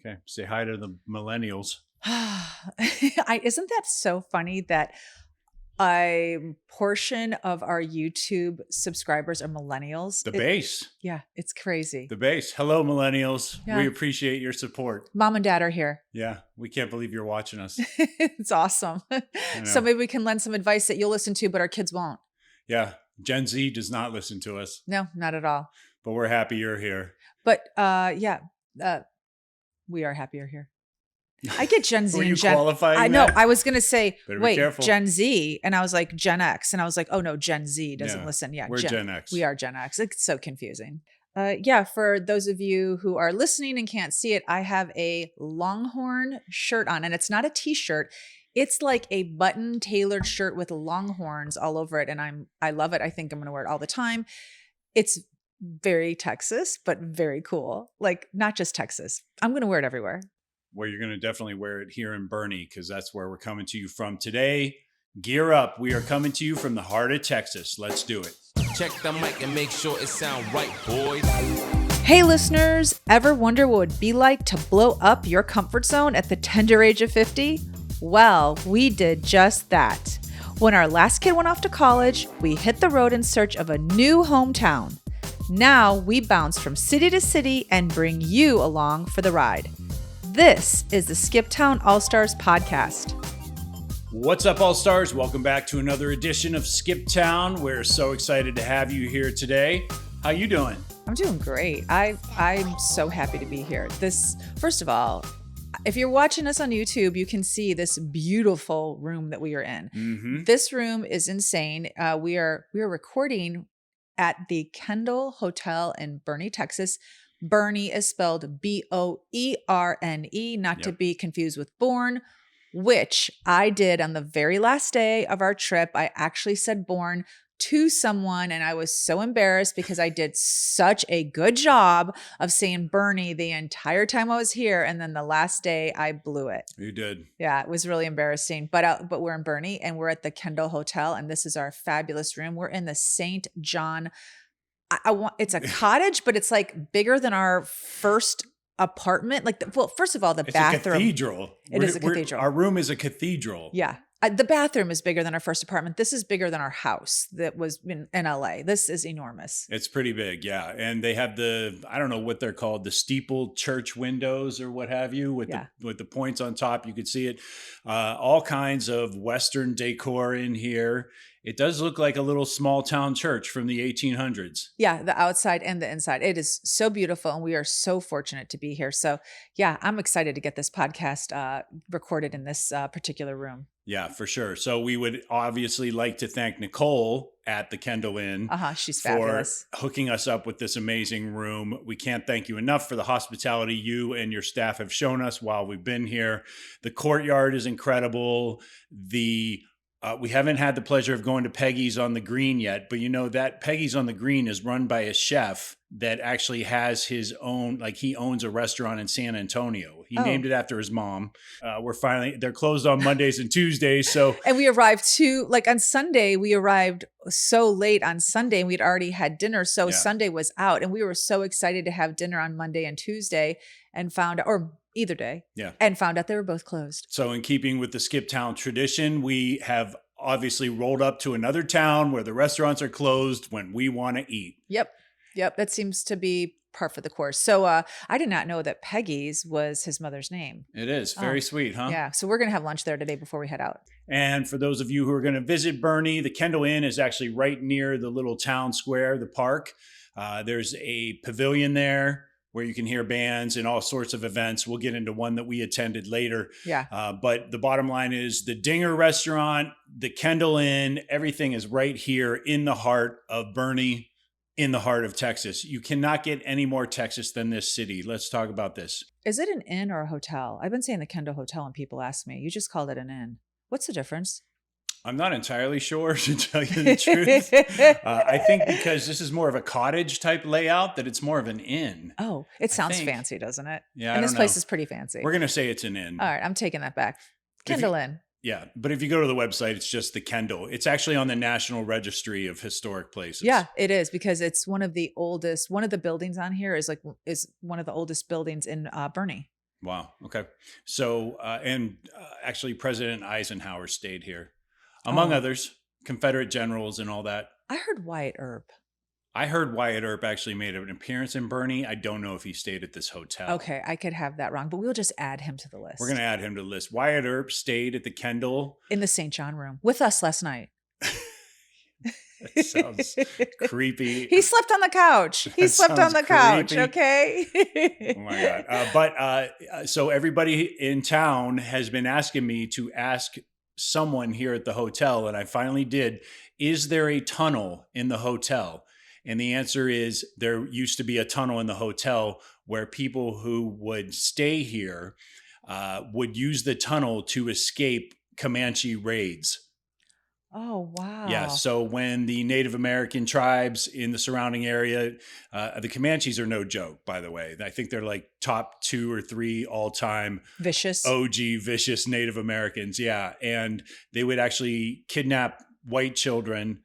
Okay. Say hi to the millennials. Isn't that so funny that a portion of our YouTube subscribers are millennials? The base. Yeah, it's crazy. The base. Hello, millennials. We Yeah. appreciate your support. Mom and dad are here. Yeah. We can't believe you're watching us. It's awesome. So know. maybe we can lend some advice that you'll listen to, but our kids won't. Yeah. Gen Z does not listen to us, No, not at all. but we're happy you're here. But we are happier here. I get Gen Z Were you and Gen. qualifying I know. that? I was gonna say, Better be wait, careful. Gen Z, and I was like Gen X, and I was like, oh no, Gen Z doesn't Yeah, listen. Yeah, we're Gen X. We are Gen X. It's so confusing. Yeah, for those of you who are listening and can't see it, I have a Longhorn shirt on, and it's not a t-shirt. It's like a button tailored shirt with longhorns all over it, and I love it. I think I'm gonna wear it all the time. It's very Texas, but very cool. Like not just Texas. I'm gonna wear it everywhere. Well, you're going to definitely wear it here in Boerne because that's where we're coming to you from today. Gear up. We are coming to you from the heart of Texas. Let's do it. Check the mic and make sure it sound right, boys. Hey listeners, ever wonder what it would be like to blow up your comfort zone at the tender age of 50? Well, we did just that. When our last kid went off to college, we hit the road in search of a new hometown. Now we bounce from city to city and bring you along for the ride. This is the Skip Town All-Stars podcast. What's up, All-Stars? Welcome back to another edition of Skip Town. We're so excited to have you here today. How you doing? I'm doing great. I'm so happy to be here. First of all, if you're watching us on YouTube, you can see this beautiful room that we are in. Mm-hmm. This room is insane. We are recording at the Kendall Hotel in Boerne, Texas. Boerne is spelled Boerne, not to be confused with born, which I did on the very last day of our trip. I actually said born to someone, and I was so embarrassed because I did such a good job of saying Boerne the entire time I was here, and then the last day I blew it. You did. Yeah, it was really embarrassing. But we're in Boerne, and we're at the Kendall Hotel, and this is our fabulous room. We're in the St. John. It's a cottage, but it's like bigger than our first apartment. First of all, the bathroom. It's a cathedral. It is a cathedral. Our room is a cathedral. Yeah. The bathroom is bigger than our first apartment. This is bigger than our house that was in LA. This is enormous. It's pretty big, yeah. And they have I don't know what they're called, the steeple church windows or what have you, with the points on top. You could see it. All kinds of Western decor in here. It does look like a little small town church from the 1800s. Yeah, the outside and the inside. It is so beautiful, and we are so fortunate to be here. So yeah, I'm excited to get this podcast recorded in this particular room. Yeah, for sure. So we would obviously like to thank Nicole at the Kendall Inn. She's for fabulous. hooking us up with this amazing room. We can't thank you enough for the hospitality you and your staff have shown us while we've been here. The courtyard is incredible. We haven't had the pleasure of going to Peggy's on the Green yet, but you know that Peggy's on the Green is run by a chef that actually has his own, like he owns a restaurant in San Antonio. He named it after his mom. They're closed on Mondays and Tuesdays. So, and we arrived on Sunday, we arrived so late on Sunday, and we'd already had dinner. So Sunday was out, and we were so excited to have dinner on Monday and Tuesday and either day. Yeah. And found out they were both closed. So in keeping with the Skip Town tradition, we have obviously rolled up to another town where the restaurants are closed when we want to eat. Yep. That seems to be par for the course. So I did not know that Peggy's was his mother's name. It is. Very sweet, huh? Yeah. So we're going to have lunch there today before we head out. And for those of you who are going to visit Boerne, the Kendall Inn is actually right near the little town square, the park. There's a pavilion there where you can hear bands and all sorts of events. We'll get into one that we attended later. Yeah. But the bottom line is the Dinger Restaurant, the Kendall Inn, everything is right here in the heart of Boerne, in the heart of Texas. You cannot get any more Texas than this city. Let's talk about this. Is it an inn or a hotel? I've been saying the Kendall Hotel and people ask me. You just called it an inn. What's the difference? I'm not entirely sure, to tell you the truth. I think because this is more of a cottage type layout, that it's more of an inn. Oh, it sounds fancy, doesn't it? Yeah, and this place is pretty fancy. We're going to say it's an inn. All right, I'm taking that back. Kendall Inn. Yeah, but if you go to the website, it's just the Kendall. It's actually on the National Registry of Historic Places. Yeah, it is, because it's one of the oldest. One of the buildings on here is one of the oldest buildings in Boerne. Wow. Okay. So, actually, President Eisenhower stayed here, among Oh, others, Confederate generals and all that. I heard Wyatt Earp. I heard Wyatt Earp actually made an appearance in Boerne. I don't know if he stayed at this hotel. Okay, I could have that wrong, but we'll just add him to the We're going list. to add him to the list. Wyatt Earp stayed at the Kendall. In the St. John room with us last night. That sounds creepy. He slept on the couch. He That slept on sounds the couch. creepy. Okay. Oh my God. So everybody in town has been asking me to ask someone here at the hotel, and I finally did. Is there a tunnel in the hotel? And the answer is there used to be a tunnel in the hotel where people who would stay here would use the tunnel to escape Comanche raids. Oh, wow. Yeah. So when the Native American tribes in the surrounding area, the Comanches are no joke, by the way. I think they're like top 2 or 3 all time Vicious. OG vicious Native Americans. Yeah. And they would actually kidnap white children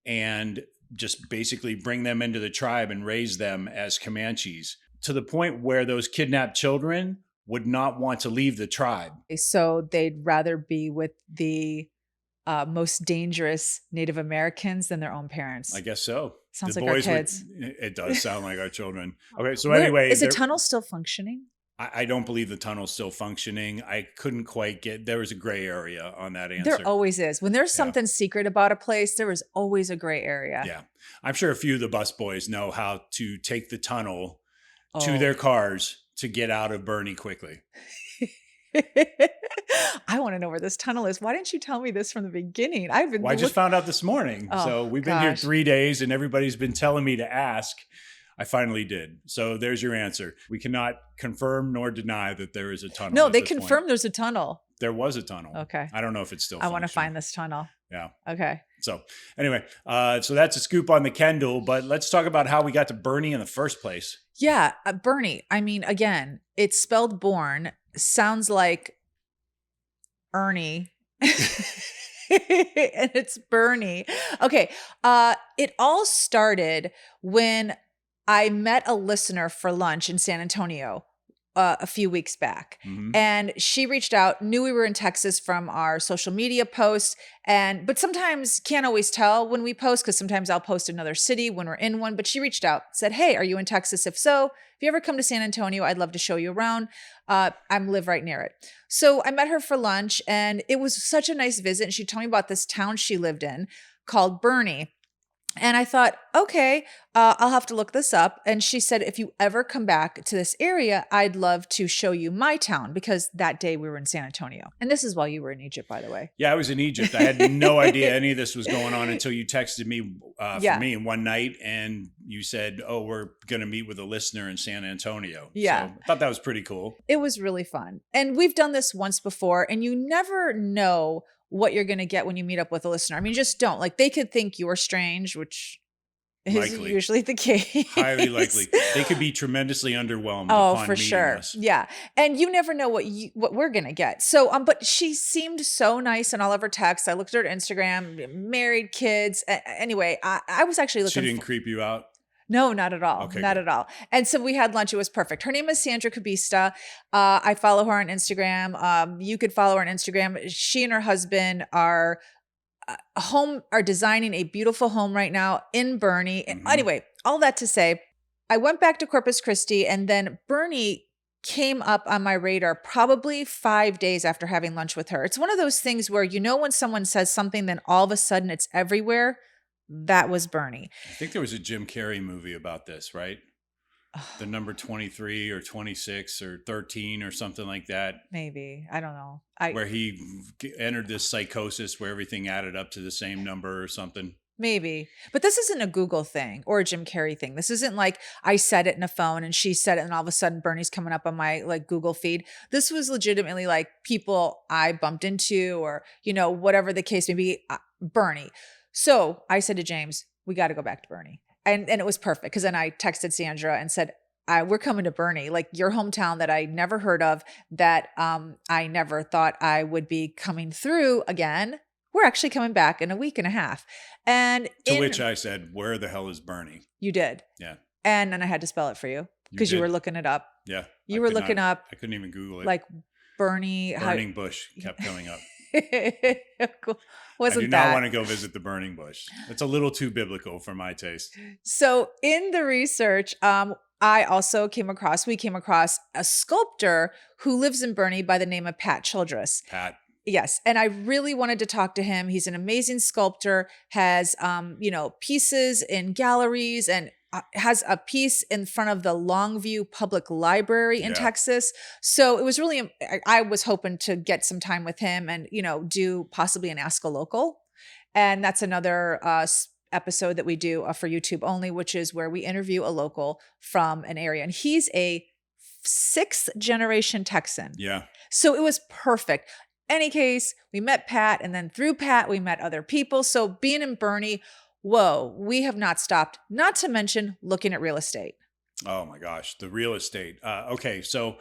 and just basically bring them into the tribe and raise them as Comanches to the point where those kidnapped children would not want to leave the tribe. So they'd rather be with the most dangerous Native Americans than their own parents. I guess so. Sounds The like our boys would- kids. it does sound like our children. Okay. So Where- anyway, is the there- tunnel still functioning? I don't believe the tunnel's still functioning. I couldn't quite get, there was a gray area on that answer. There always is. When there's Yeah. something secret about a place, there is always a gray area. Yeah. I'm sure a few of the bus boys know how to take the tunnel to Oh. their cars to get out of Boerne quickly. I want to know where this tunnel is. Why didn't you tell me this from the beginning? I've been Well, I just found out this morning. Oh, So we've been here gosh. 3 days and everybody's been telling me to ask. I finally did. So there's your answer. We cannot confirm nor deny that there is a tunnel. No, at they this point. confirmed there's a tunnel. There was a tunnel. Okay. I don't know if it's still I want to functional. find this tunnel. Yeah. Okay. So anyway, so that's a scoop on the Kendall, but let's talk about how we got to Boerne in the first place. Yeah, Bernie. I mean, again, it's spelled born. Sounds like Ernie. And it's Bernie. Okay. It all started when I met a listener for lunch in San Antonio a few weeks back. Mhm. And she reached out, knew we were in Texas from our social media posts. But sometimes can't always tell when we post, because sometimes I'll post another city when we're in one. But she reached out, said, "Hey, are you in Texas? If so, if you ever come to San Antonio, I'd love to show you around. I live right near it." So I met her for lunch, and it was such a nice visit. And she told me about this town she lived in called Boerne. And I thought, okay, I'll have to look this up. And she said, if you ever come back to this area, I'd love to show you my town, because that day we were in San Antonio. And this is while you were in Egypt, by the way. Yeah, I was in Egypt. I had no idea any of this was going on until you texted me Yeah. for me one night and you said, "Oh, we're going to meet with a listener in San Antonio." Yeah. So I thought that was pretty cool. It was really fun. And we've done this once before, and you never know what you're going to get when you meet up with a listener. I mean, just don't. Like, they could think you're strange, which is Likely. usually the case. Highly likely. They could be tremendously underwhelmed Oh, upon for meeting sure. us. Yeah. And you never know what we're going to get. So, but she seemed so nice in all of her texts. I looked at her Instagram, married, kids. Anyway, I was actually She looking didn't creep you out? No, not at all. Okay, Not good. at all. And so we had lunch. It was perfect. Her name is Sandra Kubista. I follow her on Instagram. You could follow her on Instagram. She and her husband are designing a beautiful home right now in Boerne. Mhm. Anyway, all that to say, I went back to Corpus Christi, and then Boerne came up on my radar probably 5 days after having lunch with her. It's one of those things where, when someone says something, then all of a sudden it's everywhere. That was Boerne. I think there was a Jim Carrey movie about this, right? The number 23 or 26 or 13 or something like that, Maybe. I don't know. where he entered this psychosis where everything added up to the same number or something. Maybe. But this isn't a Google thing or a Jim Carrey thing. This isn't like I said it in a phone and she said it and all of a sudden Bernie's coming up on my Google feed. This was legitimately like people I bumped into or, whatever the case may be, Bernie. So I said to James, we got to go back to Boerne. And it was perfect, because then I texted Sandra and said, we're coming to Boerne, like your hometown that I never heard of, that I never thought I would be coming through again. We're actually coming back in a week and a half. And To which I said, "Where the hell is Boerne?" you did. Yeah. And then I had to spell it for you. because you did. were looking it up. Yeah. You were looking up I couldn't even Google it. like Boerne. Burning bush kept coming up. Wasn't I do not want to go visit the burning bush. It's a little too biblical for my taste. So in the research, we came across a sculptor who lives in Boerne by the name of Pat Childress. Pat. Yes. And I really wanted to talk to him. He's an amazing sculptor, has, pieces in galleries and has a piece in front of the Longview Public Library in Texas. So it was really, I was hoping to get some time with him and, do possibly an Ask a Local. And that's another episode that we do for YouTube only, which is where we interview a local from an area. And he's a 6th generation Texan. Yeah. So it was perfect. Any case, we met Pat, and then through Pat, we met other people. So being in Boerne, whoa, we have not stopped, not to mention looking at real estate. Oh my gosh, the real estate. Okay, so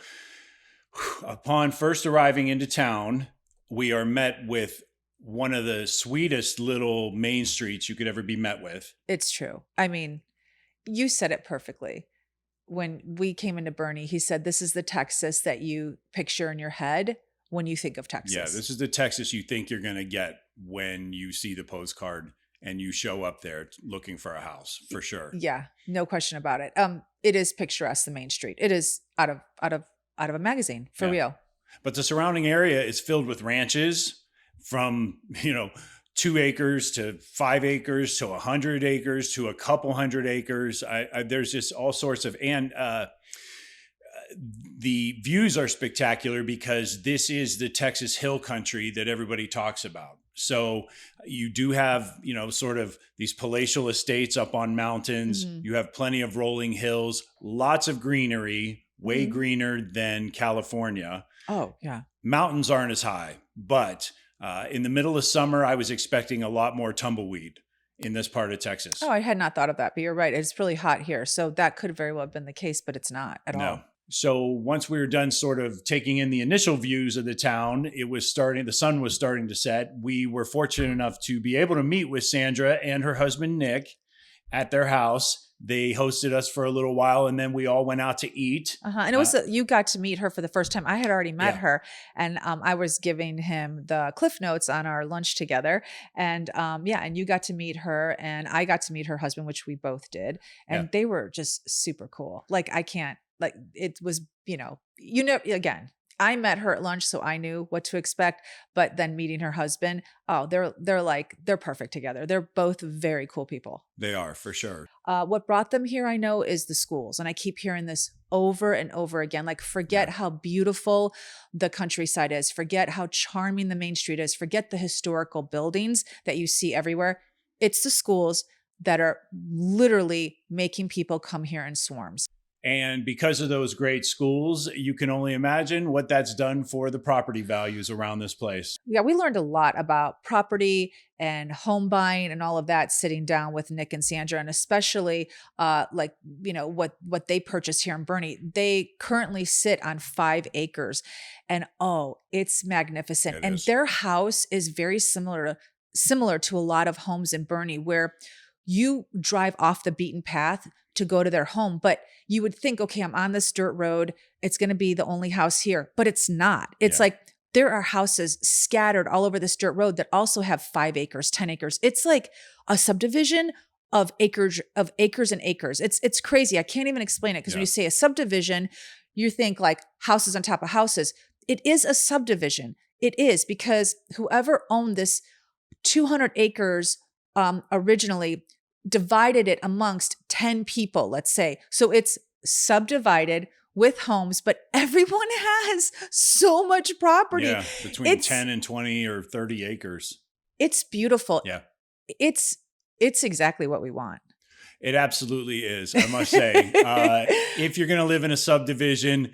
upon first arriving into town, we are met with one of the sweetest little main streets you could ever be met with. It's true. I mean, you said it perfectly. When we came into Boerne, he said, this is the Texas that you picture in your head when you think of Texas. Yeah, this is the Texas you think you're going to get when you see the postcard and you show up there looking for a house, for sure. Yeah, no question about it. It is picturesque, the main street. It is out of a magazine, for real. But the surrounding area is filled with ranches from, 2 acres to 5 acres to 100 acres to a couple hundred acres. There's just all sorts of, and the views are spectacular because this is the Texas hill country that everybody talks about. So you do have, sort of these palatial estates up on mountains. Mm-hmm. You have plenty of rolling hills, lots of greenery, way greener than California. Oh, yeah. Mountains aren't as high, but in the middle of summer, I was expecting a lot more tumbleweed in this part of Texas. Oh, I had not thought of that, but you're right. It's really hot here. So that could very well have been the case, but it's not at all. So once we were done sort of taking in the initial views of the town, the sun was starting to set. We were fortunate enough to be able to meet with Sandra and her husband, Nick, at their house. They hosted us for a little while, and then we all went out to eat. And it was you got to meet her for the first time. I had already met her, and I was giving him the Cliff Notes on our lunch together. And and you got to meet her, and I got to meet her husband, which we both did. And they were just super cool. It was, again, I met her at lunch, so I knew what to expect. But then meeting her husband, they're perfect together. They're both very cool people. They are, for sure. What brought them here, I know, is the schools. And I keep hearing this over and over again. Forget how beautiful the countryside is. Forget how charming the main street is. Forget the historical buildings that you see everywhere. It's the schools that are literally making people come here in swarms. And because of those great schools, you can only imagine what that's done for the property values around this place. Yeah, we learned a lot about property and home buying and all of that sitting down with Nick and Sandra, and especially what they purchased here in Boerne. They currently sit on 5 acres, and it's magnificent. And their house is very similar to a lot of homes in Boerne, where you drive off the beaten path to go to their home, but you would think, okay, I'm on this dirt road. It's going to be the only house here, but it's not. It's like there are houses scattered all over this dirt road that also have 5 acres, 10 acres. It's like a subdivision of acres and acres. It's crazy. I can't even explain it because when you say a subdivision, you think like houses on top of houses. It is a subdivision. It is, because whoever owned this 200 acres originally divided it amongst 10 people, let's say. So it's subdivided with homes, but everyone has so much property. Yeah, between 10 and 20 or 30 acres. It's beautiful. Yeah. It's exactly what we want. It absolutely is, I must say. If you're going to live in a subdivision,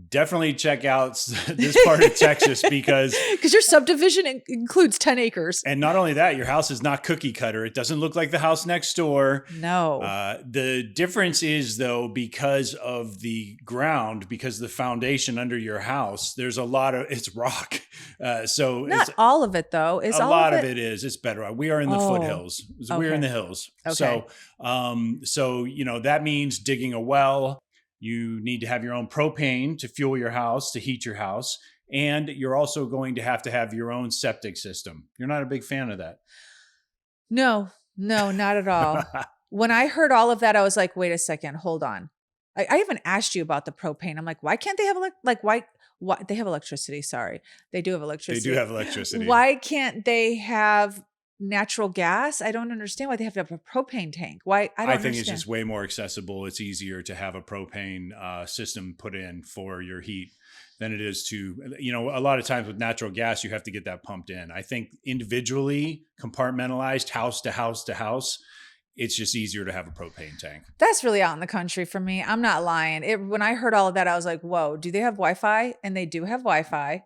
definitely check out this part of Texas because your subdivision includes 10 acres. And not only that, your house is not cookie cutter. It doesn't look like the house next door. No. The difference is, though, because of the ground, because of the foundation under your house, there's a lot of, it's rock. So not all of it, though. A lot of it is. It's better. We are in the foothills. Okay. We're in the hills. Okay. So that means digging a well. You need to have your own propane to fuel your house, to heat your house. And you're also going to have your own septic system. You're not a big fan of that. No, not at all. When I heard all of that, I was like, wait a second, hold on. I even asked you about the propane. I'm like, why can't they have why they have electricity? Sorry. They do have electricity. They do have electricity. Why can't they have natural gas? I don't understand why they have to have a propane tank. Why? I think it's just way more accessible. It's easier to have a propane system put in for your heat than it is to, a lot of times with natural gas, you have to get that pumped in. I think individually compartmentalized house to house to house, it's just easier to have a propane tank. That's really out in the country for me. I'm not lying. When I heard all of that, I was like, whoa, do they have Wi-Fi? And they do have Wi-Fi.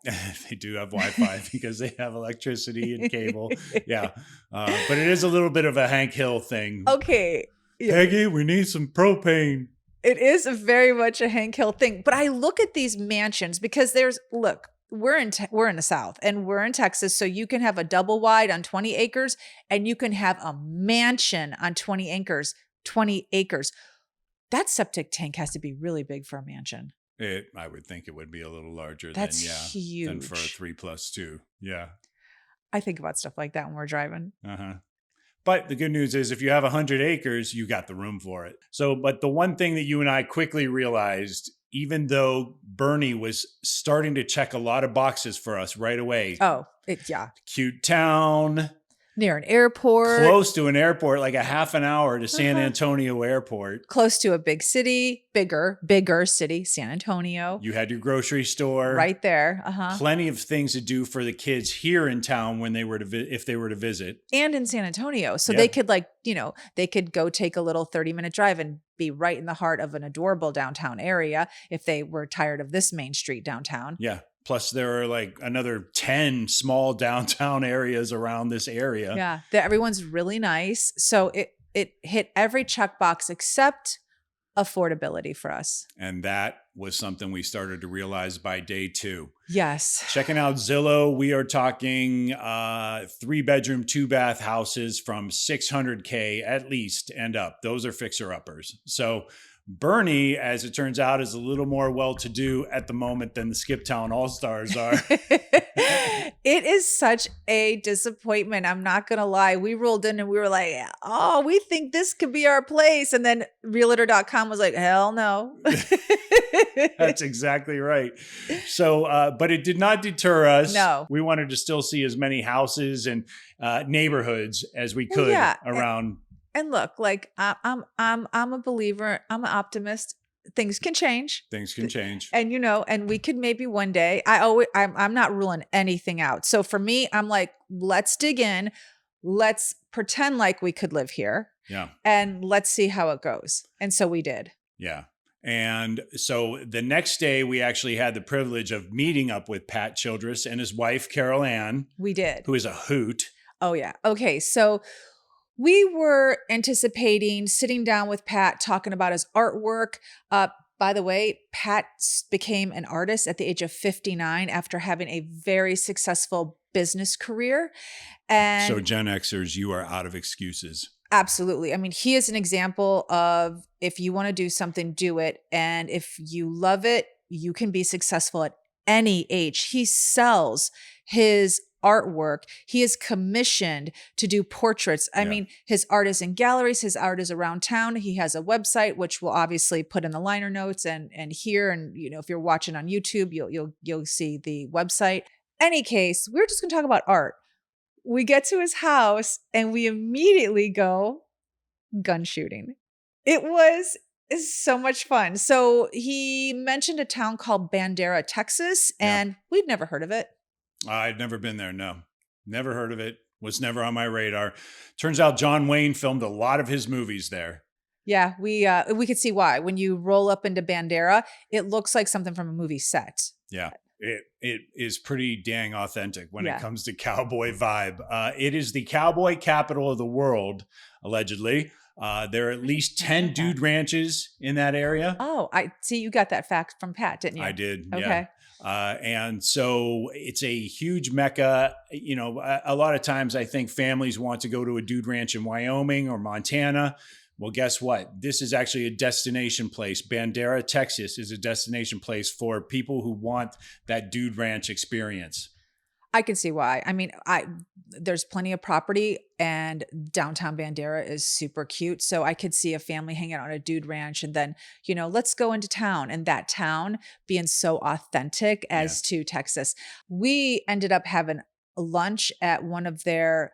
They do have Wi-Fi because they have electricity and cable. Yeah. But it is a little bit of a Hank Hill thing. Okay. Yeah. Peggy, we need some propane. It is very much a Hank Hill thing. But I look at these mansions because we're in the South and we're in Texas. So you can have a double wide on 20 acres and you can have a mansion on 20 acres. That septic tank has to be really big for a mansion. I would think it would be a little larger That's huge. Than for a 3+2. Yeah. I think about stuff like that when we're driving. Uh-huh. But the good news is if you have 100 acres, you got the room for it. So, but the one thing that you and I quickly realized, even though Boerne was starting to check a lot of boxes for us right away. Oh, Cute town. Near an airport. Close to an airport, like a half an hour to San Antonio airport. Close to a big city, bigger city, San Antonio. You had your grocery store. Right there. Plenty of things to do for the kids here in town when they were if they were to visit. And in San Antonio. So they could they could go take a little 30-minute drive and be right in the heart of an adorable downtown area if they were tired of this main street downtown. Yeah. Plus, there are like another 10 small downtown areas around this area. Yeah, everyone's really nice. So it hit every checkbox except affordability for us. And that was something we started to realize by day 2. Yes. Checking out Zillow, we are talking 3-bedroom, 2-bath houses from $600K at least and up. Those are fixer-uppers. So Boerne, as it turns out, is a little more well-to-do at the moment than the Skiptown All-Stars are. It is such a disappointment. I'm not going to lie. We rolled in and we were like, oh, we think this could be our place. And then realtor.com was like, hell no. That's exactly right. So, but it did not deter us. No. We wanted to still see as many houses and neighborhoods as we could around. And look, like I'm a believer. I'm an optimist. Things can change. Things can change. And and we could maybe one day. I'm not ruling anything out. So for me, I'm like, let's dig in. Let's pretend like we could live here. Yeah. And let's see how it goes. And so we did. Yeah. And so the next day, we actually had the privilege of meeting up with Pat Childress and his wife, Carol Ann. We did. Who is a hoot. Oh, yeah. Okay. So we were anticipating sitting down with Pat, talking about his artwork. By the way, Pat became an artist at the age of 59 after having a very successful business career. And so Gen Xers, you are out of excuses. Absolutely. I mean, he is an example of if you want to do something, do it. And if you love it, you can be successful at any age. He sells his artwork. He is commissioned to do portraits. I mean, his art is in galleries. His art is around town. He has a website, which we'll obviously put in the liner notes and here. And if you're watching on YouTube, you'll see the website. Any case, we're just going to talk about art. We get to his house and we immediately go gun shooting. It was so much fun. So he mentioned a town called Bandera, Texas, and we'd never heard of it. I'd never been there. No, never heard of it. Was never on my radar. Turns out John Wayne filmed a lot of his movies there. Yeah, we could see why. When you roll up into Bandera, it looks like something from a movie set. Yeah. It is pretty dang authentic when it comes to cowboy vibe. It is the cowboy capital of the world, allegedly. There are at least 10 dude ranches in that area. Oh, I see. You got that fact from Pat, didn't you? I did. Okay. Yeah. And so it's a huge mecca. A lot of times I think families want to go to a dude ranch in Wyoming or Montana, Well, guess what? This is actually a destination place. Bandera, Texas is a destination place for people who want that dude ranch experience. I can see why. I mean, there's plenty of property and downtown Bandera is super cute. So I could see a family hanging out on a dude ranch and then, let's go into town, and that town being so authentic as to Texas. We ended up having lunch at one of their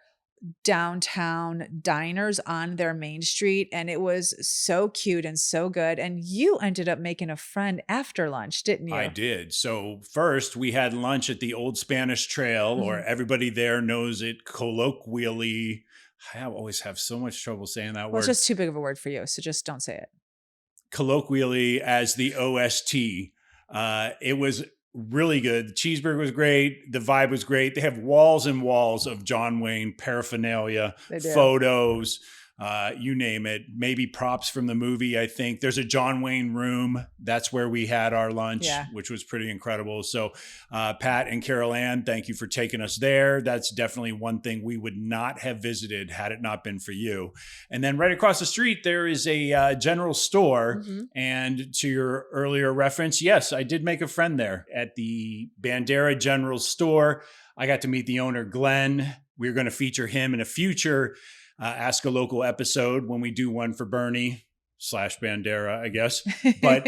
downtown diners on their main street, and it was so cute and so good. And you ended up making a friend after lunch, didn't you? I did. So first we had lunch at the Old Spanish Trail, or everybody there knows it colloquially. I always have so much trouble saying that word. It's just too big of a word for you, so just don't say it. Colloquially as the OST. It was really good. The cheeseburger was great. The vibe was great. They have walls and walls of John Wayne paraphernalia, photos, you name it. Maybe props from the movie, I think. There's a John Wayne room. That's where we had our lunch, which was pretty incredible. So Pat and Carol Ann, thank you for taking us there. That's definitely one thing we would not have visited had it not been for you. And then right across the street, there is a general store. And to your earlier reference, yes, I did make a friend there at the Bandera General Store. I got to meet the owner, Glenn. We're going to feature him in a future Ask a Local episode when we do one for Boerne / Bandera, I guess. But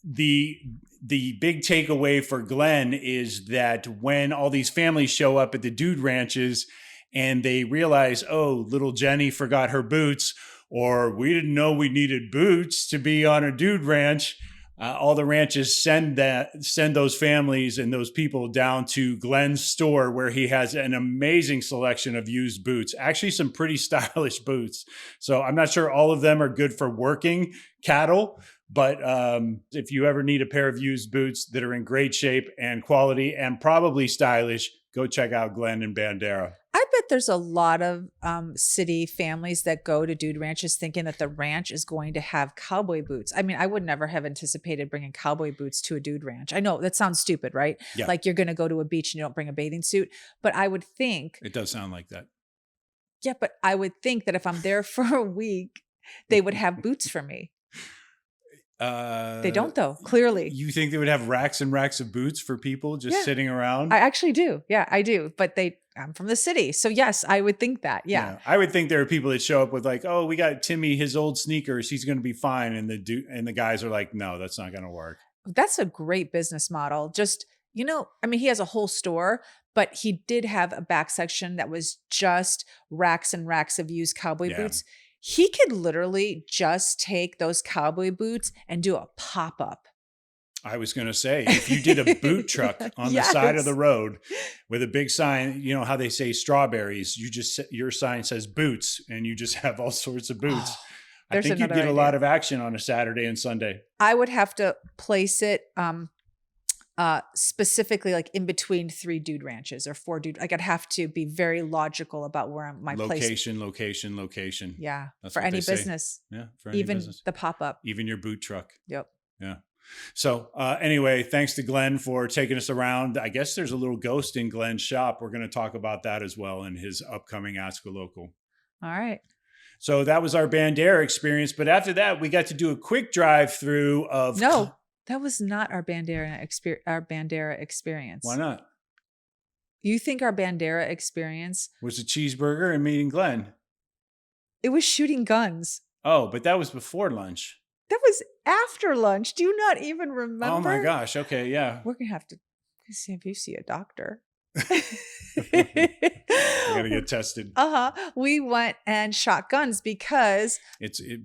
the big takeaway for Glenn is that when all these families show up at the dude ranches and they realize, oh, little Jenny forgot her boots, or we didn't know we needed boots to be on a dude ranch, all the ranches send those families and those people down to Glenn's store, where he has an amazing selection of used boots, actually some pretty stylish boots. So I'm not sure all of them are good for working cattle, but if you ever need a pair of used boots that are in great shape and quality and probably stylish, go check out Glenn and Bandera. I bet there's a lot of city families that go to dude ranches thinking that the ranch is going to have cowboy boots. I mean, I would never have anticipated bringing cowboy boots to a dude ranch. I know that sounds stupid, right? Yeah. Like you're going to go to a beach and you don't bring a bathing suit. But I would think. It does sound like that. Yeah, but I would think that if I'm there for a week, they would have boots for me. They don't, though, clearly. You think they would have racks and racks of boots for people just sitting around? I actually do. Yeah, I do. But I'm from the city. So yes, I would think that. Yeah. I would think there are people that show up with like, oh, we got Timmy, his old sneakers. He's going to be fine. And the guys are like, no, that's not going to work. That's a great business model. Just, I mean, he has a whole store, but he did have a back section that was just racks and racks of used cowboy boots. He could literally just take those cowboy boots and do a pop-up. I was going to say, if you did a boot truck on the side of the road with a big sign, you know how they say strawberries, your sign says boots, and you just have all sorts of boots. I think you'd get a lot of action on a Saturday and Sunday. I would have to place it specifically like in between 3 dude ranches or 4 dude. Like I'd have to be very logical about where my location. Yeah. That's for any business. Yeah. For any even business. The pop-up. Even your boot truck. Yep. Yeah. So anyway, thanks to Glenn for taking us around. I guess there's a little ghost in Glenn's shop. We're going to talk about that as well in his upcoming Ask a Local. All right. So that was our Bandera experience. But after that, we got to do a quick drive through of... No, that was not our Bandera experience. Why not? You think our Bandera experience was a cheeseburger and meeting Glenn? It was shooting guns. Oh, but that was before lunch. That was after lunch. Do you not even remember? Oh my gosh. Okay. Yeah. We're going to have to see if you see a doctor. We're going to get tested. We went and shot guns because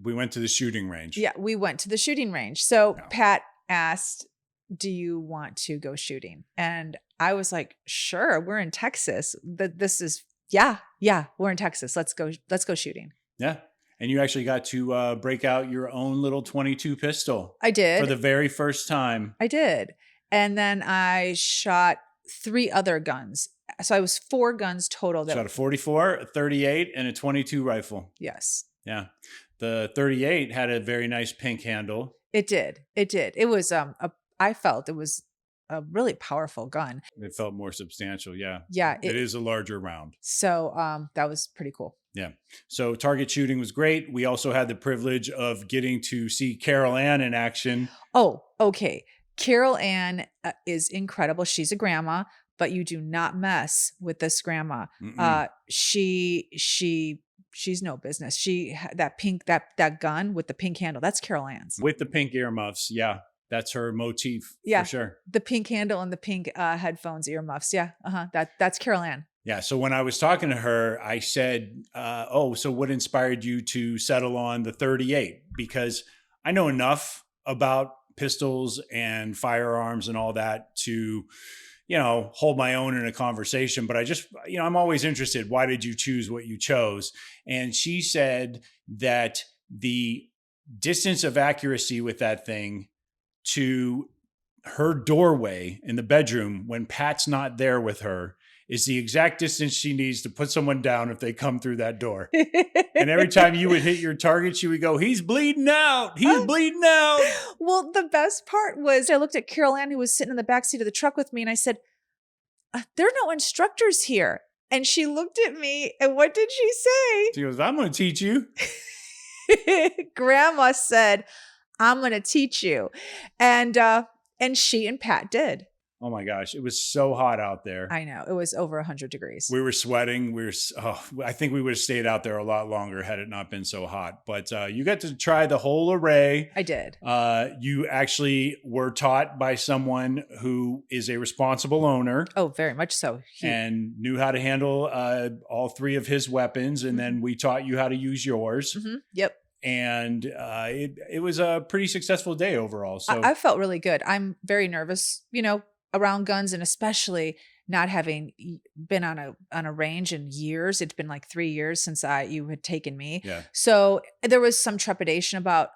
we went to the shooting range. Yeah, we went to the shooting range. So Pat asked, do you want to go shooting? And I was like, sure, we're in Texas. This is, yeah, we're in Texas. Let's go shooting. Yeah. And you actually got to break out your own little .22 pistol. I did. For the very first time. I did. And then I shot 3 other guns. So I was 4 guns total. Shot a 44, a 38, and a .22 rifle. Yes. Yeah. The 38 had a very nice pink handle. It did. It was, I felt it was a really powerful gun. It felt more substantial. Yeah. Yeah. It is a larger round. So that was pretty cool. Yeah. So target shooting was great. We also had the privilege of getting to see Carol Ann in action. Oh, okay. Carol Ann is incredible. She's a grandma, but you do not mess with this grandma. Mm-mm. She's no business. That gun with the pink handle, that's Carol Ann's. With the pink earmuffs. Yeah. That's her motif Yeah. for sure. The pink handle and the pink headphones, earmuffs. Yeah. That's Carol Ann. Yeah. So when I was talking to her, I said, so what inspired you to settle on the 38? Because I know enough about pistols and firearms and all that to, hold my own in a conversation. But I just, I'm always interested. Why did you choose what you chose? And she said that the distance of accuracy with that thing to her doorway in the bedroom when Pat's not there with her is the exact distance she needs to put someone down if they come through that door. And every time you would hit your target, she would go, "He's bleeding out. He's bleeding out." Well, the best part was I looked at Carol Ann, who was sitting in the backseat of the truck with me, and I said, there are no instructors here. And she looked at me, and what did she say? She goes, "I'm going to teach you." Grandma said, "I'm going to teach you." And she and Pat did. Oh my gosh. It was so hot out there. I know. It was over 100 degrees. We were sweating. I think we would have stayed out there a lot longer had it not been so hot. But you got to try the whole array. I did. You actually were taught by someone who is a responsible owner. Oh, very much so. And knew how to handle all three of his weapons. And then we taught you how to use yours. Mm-hmm. Yep. And it was a pretty successful day overall. So I felt really good. I'm very nervous, around guns, and especially not having been on a range in years. It's been like 3 years since you had taken me. Yeah. So there was some trepidation about,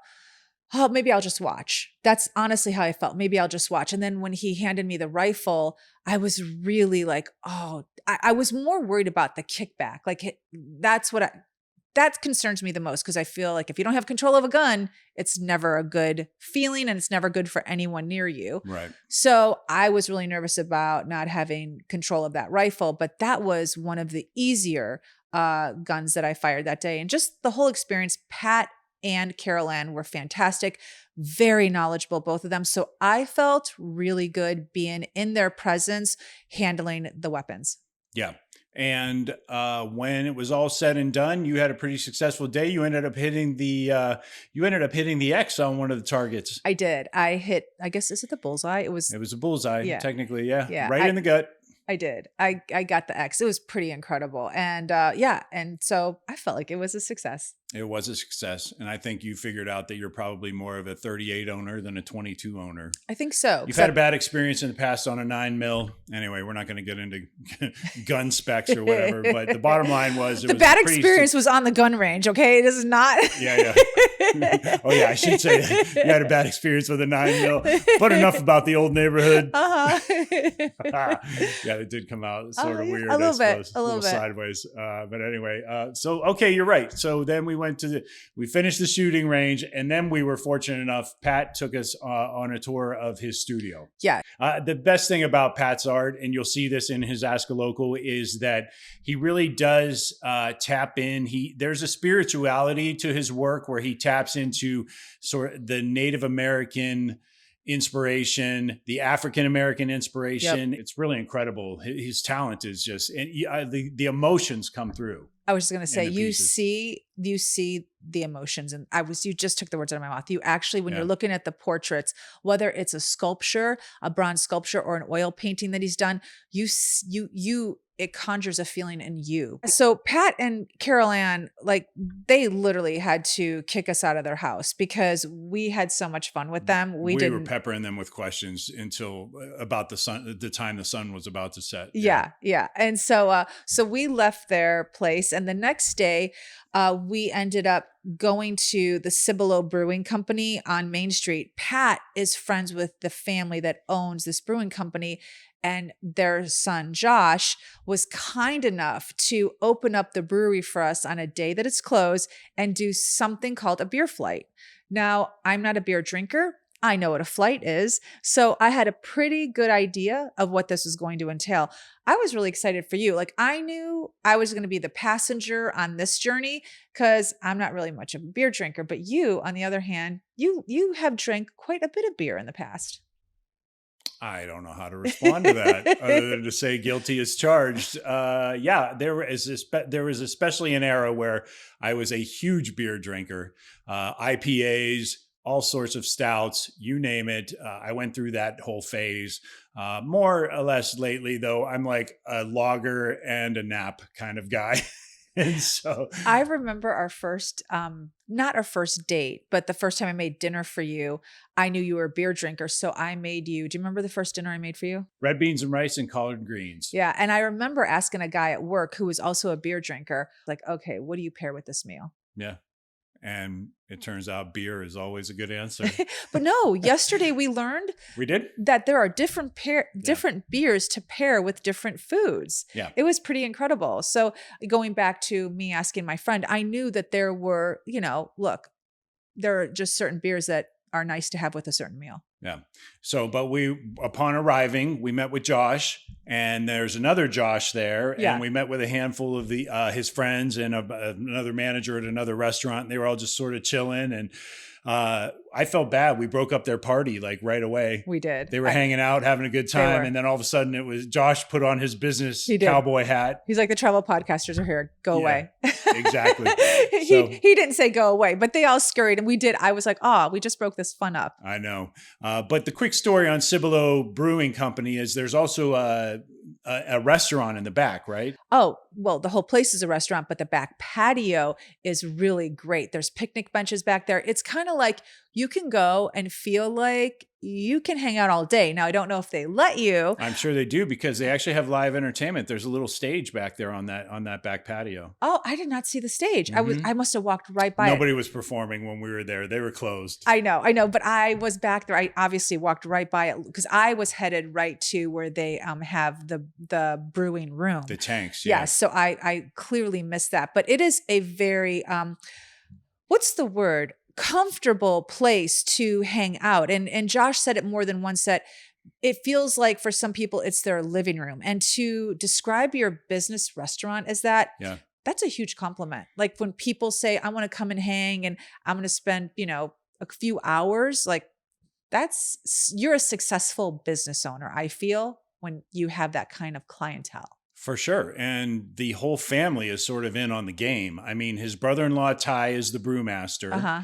maybe I'll just watch. That's honestly how I felt. Maybe I'll just watch. And then when he handed me the rifle, I was really like, I was more worried about the kickback. Like that concerns me the most, because I feel like if you don't have control of a gun, it's never a good feeling, and it's never good for anyone near you. Right. So I was really nervous about not having control of that rifle, but that was one of the easier guns that I fired that day. And just the whole experience, Pat and Carol Ann were fantastic, very knowledgeable, both of them. So I felt really good being in their presence, handling the weapons. Yeah. And when it was all said and done, you had a pretty successful day. You ended up hitting the X on one of the targets. I did. I hit, I guess, is it the bullseye? It was a bullseye, yeah. Technically, yeah. Yeah. Right in the gut. I did. I got the X. It was pretty incredible. And and so I felt like it was a success. It was a success. And I think you figured out that you're probably more of a 38 owner than a 22 owner. I think so. You've had a bad experience in the past on a 9mm. Anyway, we're not going to get into gun specs or whatever, but the bottom line was the bad experience was on the gun range. Okay. This is not. Yeah. Oh yeah. I should say that. You had a bad experience with a 9mm, but enough about the old neighborhood. Yeah, it did come out sort of weird. A little bit sideways. But anyway, so, okay, you're right. So then we finished the shooting range, and then we were fortunate enough, Pat took us on a tour of his studio. Yeah. The best thing about Pat's art, and you'll see this in his Ask a Local, is that he really does tap in. There's a spirituality to his work where he taps into sort of the Native American inspiration, the African American inspiration. Yep. It's really incredible. His talent is just, and the emotions come through. I was just going to say, you see the emotions, and you just took the words out of my mouth. You actually, when you're looking at the portraits, whether it's a sculpture, a bronze sculpture, or an oil painting that he's done, it conjures a feeling in you. So Pat and Carol Ann, like, they literally had to kick us out of their house because we had so much fun with them. We were peppering them with questions until about the time the sun was about to set. Yeah. And so we left their place, and the next day we ended up going to the Cibolo Brewing Company on Main Street. Pat is friends with the family that owns this brewing company, and their son, Josh, was kind enough to open up the brewery for us on a day that it's closed and do something called a beer flight. Now, I'm not a beer drinker. I know what a flight is. So I had a pretty good idea of what this was going to entail. I was really excited for you. Like I knew I was going to be the passenger on this journey because I'm not really much of a beer drinker, but you, on the other hand, you have drank quite a bit of beer in the past. I don't know how to respond to that other than to say guilty as charged. Yeah, there was especially an era where I was a huge beer drinker, IPAs, all sorts of stouts, you name it. I went through that whole phase. More or less lately, though, I'm like a lager and a nap kind of guy. And so I remember our first, not our first date, but the first time I made dinner for you, I knew you were a beer drinker. So I made you, do you remember the first dinner I made for you? red beans and rice and collard greens. Yeah. And I remember asking a guy at work who was also a beer drinker, like, okay, what do you pair with this meal? Yeah. And it turns out beer is always a good answer. But no, yesterday we learned We did? that there are different beers to pair with different foods. Yeah. It was pretty incredible. So going back to me asking my friend, I knew that there were, look, there are just certain beers that are nice to have with a certain meal. Yeah. So, but upon arriving, we met with Josh, and there's another Josh there, Yeah. and we met with a handful of his friends and another manager at another restaurant. And they were all just sort of chilling, and I felt bad. We broke up their party like right away. We did. They were hanging out, having a good They were. time, and then all of a sudden, it was Josh put on his business He did. cowboy hat. He's like, the travel podcasters are here. Go Yeah, away. exactly. he didn't say go away, but they all scurried, and we did. I was like, we just broke this fun up. I know. But the quick story on Cibolo Brewing Company is there's also a restaurant in the back, right? Oh, well, the whole place is a restaurant, but the back patio is really great. There's picnic benches back there. It's kind of like you can go and feel like you can hang out all day. Now, I don't know if they let you. I'm sure they do because they actually have live entertainment. There's a little stage back there on that back patio. Oh, I did not see the stage. Mhm. I must have walked right by it. Nobody was performing when we were there. They were closed. I know, but I was back there. I obviously walked right by it because I was headed right to where they have the brewing room. The tanks. Yeah. So I clearly missed that. But it is a very what's the word? Comfortable place to hang out. And Josh said it more than once that it feels like for some people it's their living room. And to describe your business restaurant as that, Yeah. that's a huge compliment. Like when people say, I want to come and hang and I'm going to spend, a few hours, like you're a successful business owner, I feel, when you have that kind of clientele. For sure. And the whole family is sort of in on the game. I mean, his brother-in-law, Ty, is the brewmaster. Uh-huh.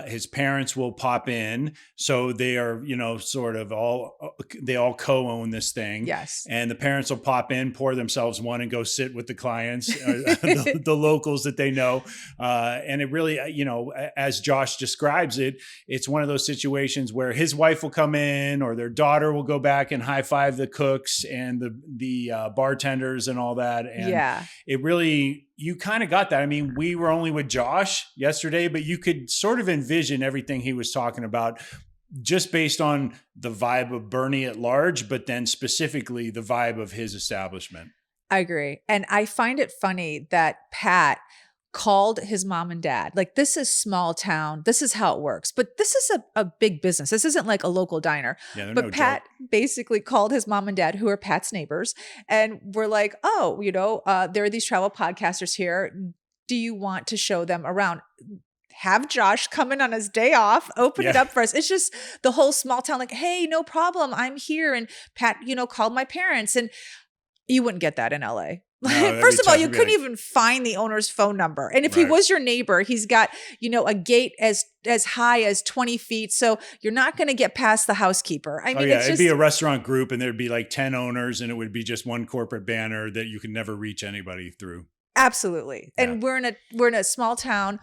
His parents will pop in. So they are, sort of they all co-own this thing. Yes. And the parents will pop in, pour themselves one and go sit with the clients, the locals that they know. And it really, as Josh describes it, it's one of those situations where his wife will come in or their daughter will go back and high five the cooks and the bartenders and all that. And Yeah. it really, you kind of got that. I mean, we were only with Josh yesterday, but you could sort of envision everything he was talking about just based on the vibe of Boerne at large, but then specifically the vibe of his establishment. I agree. And I find it funny that Pat called his mom and dad. Like, this is small town. This is how it works. But this is a big business. This isn't like a local diner. Yeah, they're but no Pat joke. basically called his mom and dad, who are Pat's neighbors, and we're like, there are these travel podcasters here. Do you want to show them around? Have Josh come in on his day off, open it Yeah. up for us. It's just the whole small town, like, hey, no problem. I'm here. And Pat, called my parents. And you wouldn't get that in LA. No, that'd First be of all, tough. you It'd be couldn't like- even find the owner's phone number. And if he Right. was your neighbor, he's got, a gate as high as 20 feet. So you're not going to get past the housekeeper. I mean, it's it'd just, be a restaurant group and there'd be like 10 owners and it would be just one corporate banner that you could never reach anybody through. absolutely. Yeah. And we're in a small town,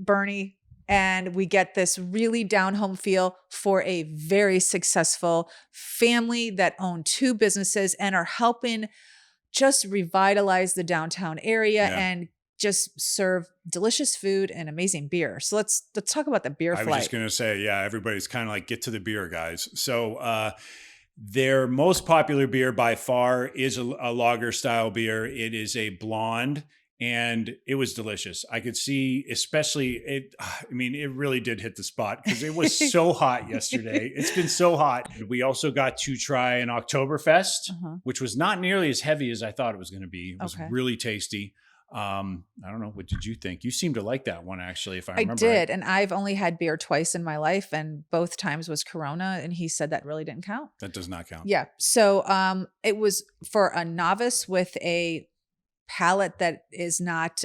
Boerne, and we get this really down home feel for a very successful family that own two businesses and are helping just revitalize the downtown area Yeah. and just serve delicious food and amazing beer. So let's talk about the beer I was flight. just going to say, yeah, everybody's kind of like, get to the beer, guys. So their most popular beer by far is a lager style beer. It is a blonde. and it was delicious. I could see, especially it. I mean, it really did hit the spot because it was so hot yesterday. It's been so hot. We also got to try an Oktoberfest, which was not nearly as heavy as I thought it was going to be. It was really tasty. I don't know. What did you think? You seemed to like that one, actually, if I remember. I did. Right. And I've only had beer twice in my life, and both times was Corona. And he said that really didn't count. That does not count. Yeah. So it was for a novice with a palate that is not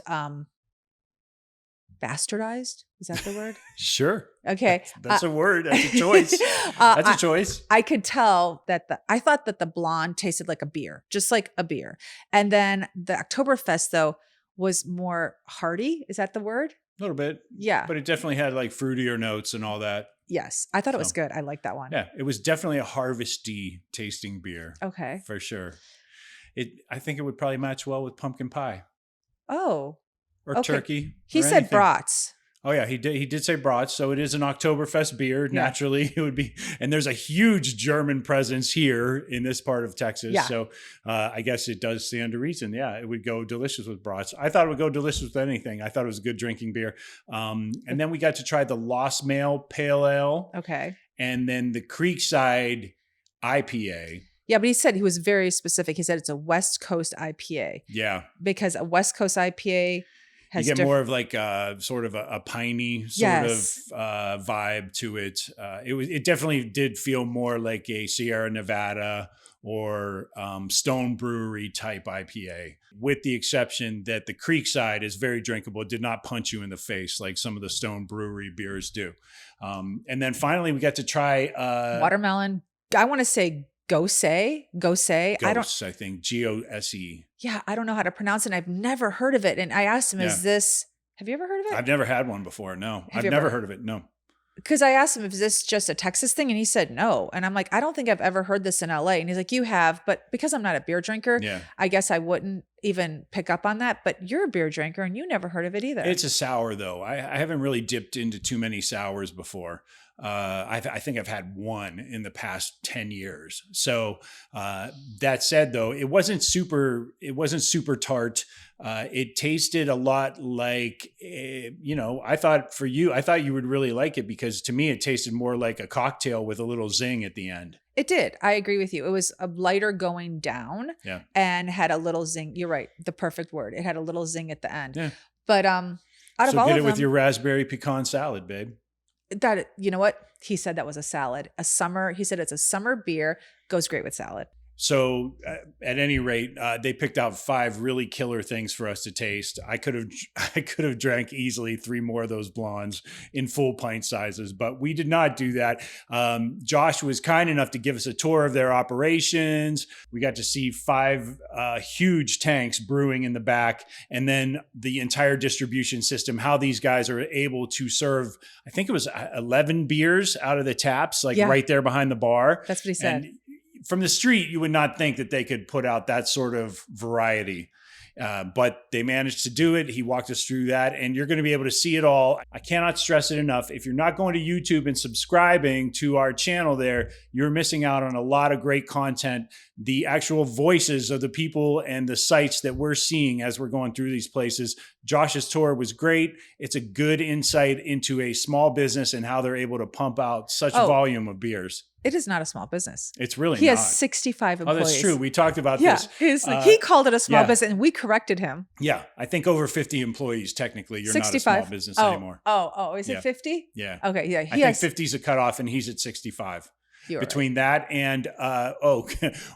bastardized. Is that the word? Sure. Okay. That's a word. That's a choice. That's a choice. I could tell that I thought that the blonde tasted like a beer, just like a beer. And then the Oktoberfest, though, was more hearty. Is that the word? A little bit. Yeah. But it definitely had like fruitier notes and all that. Yes. I thought it was good. I liked that one. Yeah. It was definitely a harvesty tasting beer. Okay. For sure. I think it would probably match well with pumpkin pie. Oh. Or turkey. He said brats. Oh yeah, he did say brats. So it is an Oktoberfest beer. Yeah. Naturally, it would be. And there's a huge German presence here in this part of Texas. Yeah. So I guess it does stand to reason. Yeah, it would go delicious with brats. I thought it would go delicious with anything. I thought it was a good drinking beer. And then we got to try the Lost Mail Pale Ale. Okay. And then the Creekside IPA. Yeah, but he said he was very specific. He said it's a West Coast IPA. Yeah. Because a West Coast IPA has you get more of like sort of a piney sort of vibe to it. It definitely did feel more like a Sierra Nevada or Stone Brewery type IPA, with the exception that the Creekside is very drinkable. It did not punch you in the face like some of the Stone Brewery beers do. And then finally, we got to try watermelon. I want to say Gose. I think Gose. Yeah, I don't know how to pronounce it. I've never heard of it. And I asked him, have you ever heard of it? I've never had one before. No, I've never heard of it. No. Because I asked him, is this just a Texas thing? And he said, no. And I'm like, I don't think I've ever heard this in LA. And he's like, you have, but because I'm not a beer drinker, I guess I wouldn't even pick up on that. But you're a beer drinker and you never heard of it either. It's a sour though. I haven't really dipped into too many sours before. I think I've had one in the past 10 years. So that said, though, it wasn't super tart. It tasted a lot like, I thought you would really like it, because to me, it tasted more like a cocktail with a little zing at the end. It did. I agree with you. It was a lighter going down and had a little zing. You're right. The perfect word. It had a little zing at the end. Yeah. But out of all of them. So get it with your raspberry pecan salad, babe. That, you know what? He said that was a salad. He said it's a summer beer, goes great with salad. So at any rate, they picked out 5 really killer things for us to taste. I could have drank easily 3 more of those blondes in full pint sizes, but we did not do that. Josh was kind enough to give us a tour of their operations. We got to see 5 huge tanks brewing in the back, and then the entire distribution system, how these guys are able to serve, I think it was 11 beers out of the taps, right there behind the bar. That's what he said. And from the street, you would not think that they could put out that sort of variety. But they managed to do it. He walked us through that, and you're going to be able to see it all. I cannot stress it enough. If you're not going to YouTube and subscribing to our channel there, you're missing out on a lot of great content. The actual voices of the people and the sites that we're seeing as we're going through these places. Josh's tour was great. It's a good insight into a small business and how they're able to pump out such volume of beers. It is not a small business. It's really not. He has 65 employees. Oh, that's true. We talked about this. He called it a small business, and we corrected him. Yeah. I think over 50 employees, technically, you're 65. Not a small business anymore. Is it 50? Yeah. Okay, yeah. I think 50 is a cutoff, and he's at 65. Between that and,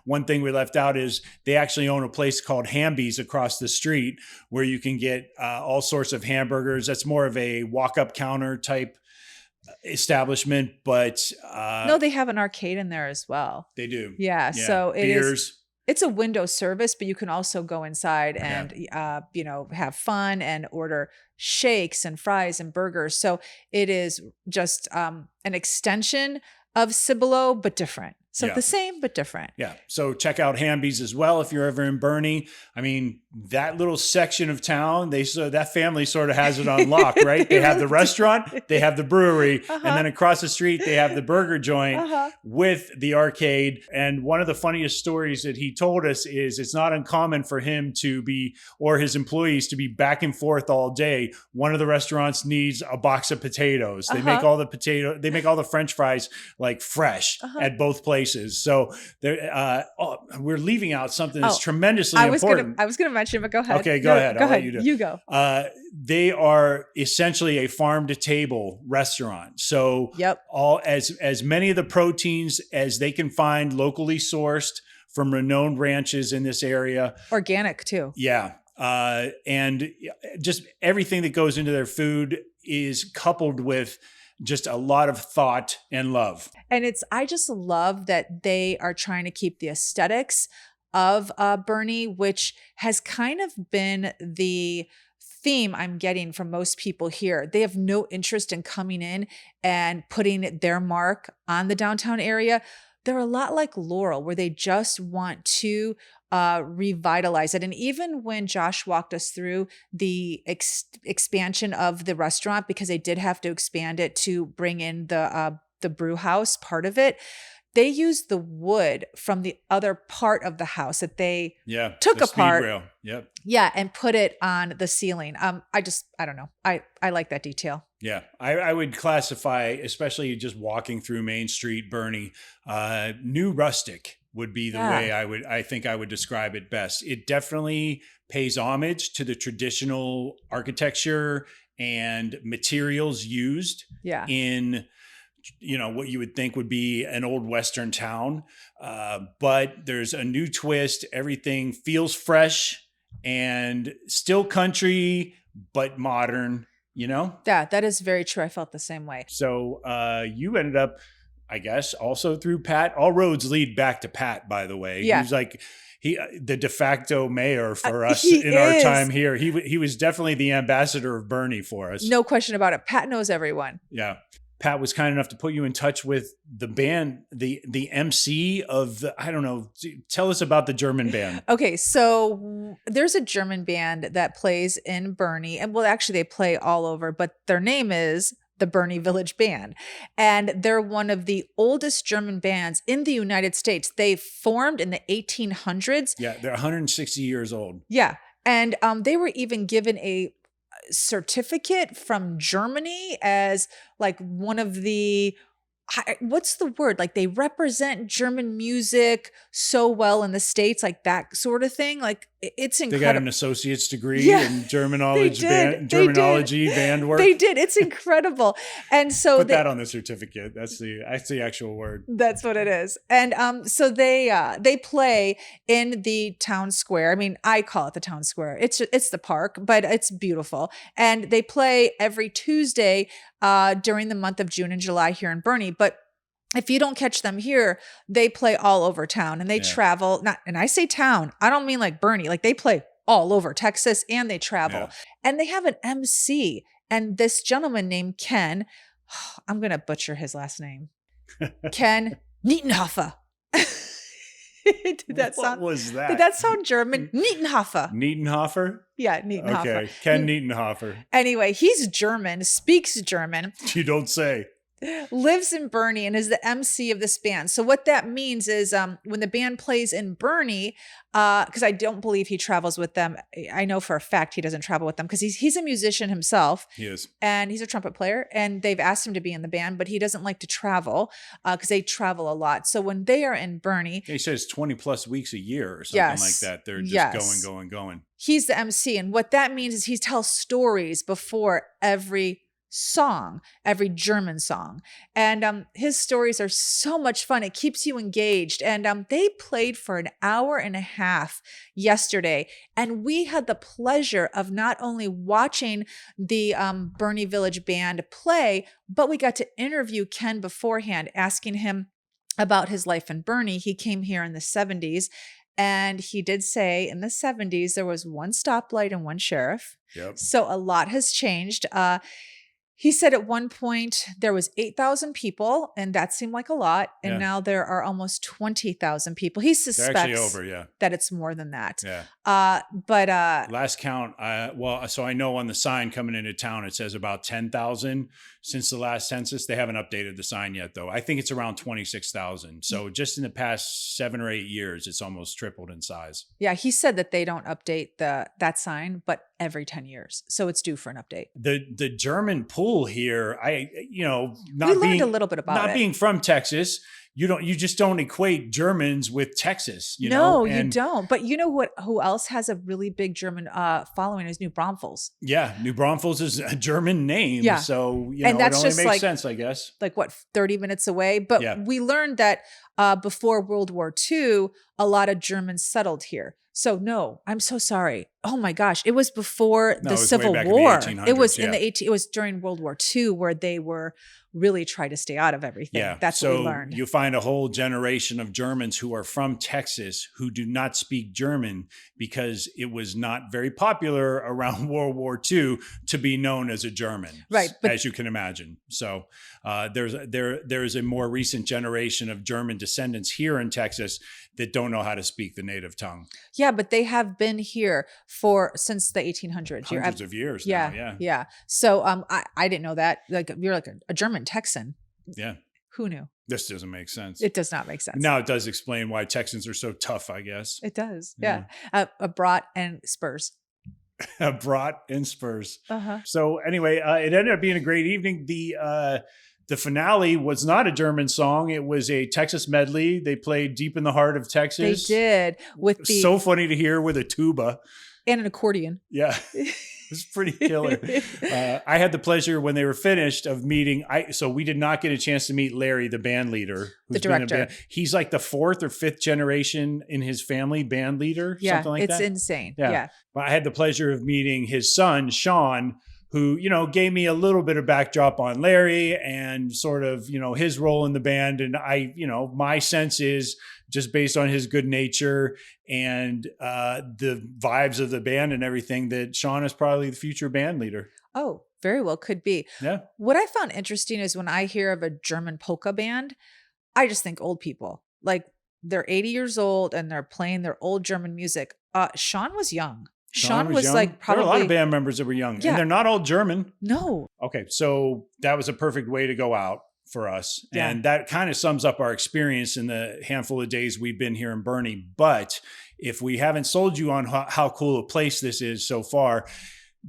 one thing we left out is they actually own a place called Hamby's across the street where you can get all sorts of hamburgers. That's more of a walk-up counter type establishment, but no, they have an arcade in there as well. They do. Yeah. So beers. It's a window service, but you can also go inside and have fun and order shakes and fries and burgers. So it is just an extension of Cibolo, but different. So Yeah. the same, but different. Yeah. So check out Hamby's as well if you're ever in Boerne. I mean, that little section of town, that family sort of has it on lock, right? They have the restaurant, they have the brewery, and then across the street they have the burger joint with the arcade. And one of the funniest stories that he told us is it's not uncommon for him to be, or his employees to be back and forth all day. One of the restaurants needs a box of potatoes. They make all the French fries like fresh at both places. So we're leaving out something that's tremendously important. I was gonna mention, but go ahead. Okay, go ahead. Go I'll let ahead. you do it. You go. They are essentially a farm to table restaurant. So all as many of the proteins as they can find locally sourced from renowned ranches in this area. Organic too. Yeah. And just everything that goes into their food is coupled with just a lot of thought and love. And I just love that they are trying to keep the aesthetics of Boerne, which has kind of been the theme I'm getting from most people here. They have no interest in coming in and putting their mark on the downtown area. They're a lot like Laurel, where they just want to revitalize it. And even when Josh walked us through the expansion of the restaurant, because they did have to expand it to bring in the brew house part of it, they used the wood from the other part of the house that they took apart. Speed rail. Yep. Yeah, and put it on the ceiling. I don't know. I like that detail. Yeah, I would classify, especially just walking through Main Street, Boerne, new rustic would be the way I think I would describe it best. It definitely pays homage to the traditional architecture and materials used in, what you would think would be an old Western town. But there's a new twist. Everything feels fresh and still country, but modern, Yeah, that is very true. I felt the same way. So you ended up, I guess, also through Pat. All roads lead back to Pat, by the way. Yeah. He's like the de facto mayor for us in our time here. He was definitely the ambassador of Boerne for us. No question about it. Pat knows everyone. Yeah. Pat was kind enough to put you in touch with the band, the MC of I don't know. Tell us about the German band. Okay, so there's a German band that plays in Boerne, and well, actually they play all over, but their name is the Boerne Village Band. And they're one of the oldest German bands in the United States. They formed in the 1800s. Yeah, they're 160 years old. Yeah. And they were even given a certificate from Germany as like one of the, what's the word? Like they represent German music so well in the States, like that sort of thing. Like it's incredible. They got an associate's degree in Germanology band work. They did. It's incredible. And so put that on the certificate. That's the actual word. That's what it is. And so they play in the town square. I mean, I call it the town square. It's the park, but it's beautiful. And they play every Tuesday during the month of June and July here in Boerne. But if you don't catch them here, they play all over town and they travel. And I say town, I don't mean like Boerne, like they play all over Texas and they travel and they have an MC. And this gentleman named Ken, I'm going to butcher his last name, Ken Nietenhofer. What was that? Did that sound German? Nietenhofer. Nietenhofer? Yeah, Nietenhofer. Okay, Ken Nietenhofer. Anyway, he's German, speaks German. You don't say. Lives in Boerne and is the MC of this band. So what that means is when the band plays in Boerne, because I don't believe he travels with them. I know for a fact he doesn't travel with them because he's a musician himself. He is. And he's a trumpet player and they've asked him to be in the band, but he doesn't like to travel because they travel a lot. So when they are in Boerne. He says 20 plus weeks a year or something like that. They're just going. He's the MC. And what that means is he tells stories before every song, every German song. And his stories are so much fun. It keeps you engaged. And they played for an hour and a half yesterday. And we had the pleasure of not only watching the Boerne Village Band play, but we got to interview Ken beforehand, asking him about his life in Boerne. He came here in the 70s. And he did say in the 70s, there was one stoplight and one sheriff. Yep. So a lot has changed. He said at one point there was 8,000 people, and that seemed like a lot. And Yeah. now there are almost 20,000 people. He They're actually suspects over, yeah. that it's more than that. Yeah. But Last count, so I know on the sign coming into town, it says about 10,000 since the last census. They haven't updated the sign yet, though. I think it's around 26,000. So just in the past 7 or 8 years, it's almost tripled in size. yeah, he said that they don't update that sign, but every 10 years. So it's due for an update. The German pool here, We learned a little bit about not it. being from Texas, you just don't equate Germans with Texas. You No, know? you And don't. But you know who else has a really big German following is New Braunfels. yeah, New Braunfels is a German name. Yeah. So, And that's it only just makes like- sense, I guess. Like what, 30 minutes away? But Yeah. we learned that before World War II, a lot of Germans settled here. So no, I'm so sorry. Oh my gosh. It was before No, the it was way Civil back in the War. 1800s, It was yeah. it was during World War II where they were really trying to stay out of everything. Yeah. That's so what we learned. you find a whole generation of Germans who are from Texas who do not speak German because it was not very popular around World War II to be known as a German. Right, but- as you can imagine. So there's a more recent generation of German descendants here in Texas that don't know how to speak the native tongue. Yeah, but they have been here since the 1800s. Hundreds of years Yeah, now. yeah. So I didn't know that. Like you're like a German Texan. Yeah. Who knew? This doesn't make sense. It does not make sense. Now it does explain why Texans are so tough, I guess. It does. Yeah. A brat and Spurs. Brought in Spurs. Uh-huh. So anyway, it ended up being a great evening. The finale was not a German song. It was a Texas medley. They played Deep in the Heart of They Texas. did with the So funny to hear with a tuba. and an accordion. Yeah. It was pretty killer. I had the pleasure when they were finished of meeting. So we did not get a chance to meet Larry, the band leader. The director. He's like the 4th or 5th generation in his family band leader. Yeah, something like it's that. insane. Yeah. Yeah. But I had the pleasure of meeting his son, Sean, who, gave me a little bit of backdrop on Larry and sort of, his role in the band. And my sense is just based on his good nature and the vibes of the band and everything that Sean is probably the future band leader. Oh, very well could be. Yeah. What I found interesting is when I hear of a German polka band, I just think old people. Like they're 80 years old and they're playing their old German music. Sean was young. Sean was young. like probably There are a lot of band members that were young, Yeah. and they're not all German. No. Okay, so that was a perfect way to go out for us. Yeah. And that kind of sums up our experience in the handful of days we've been here in Boerne. But if we haven't sold you on how cool a place this is so far,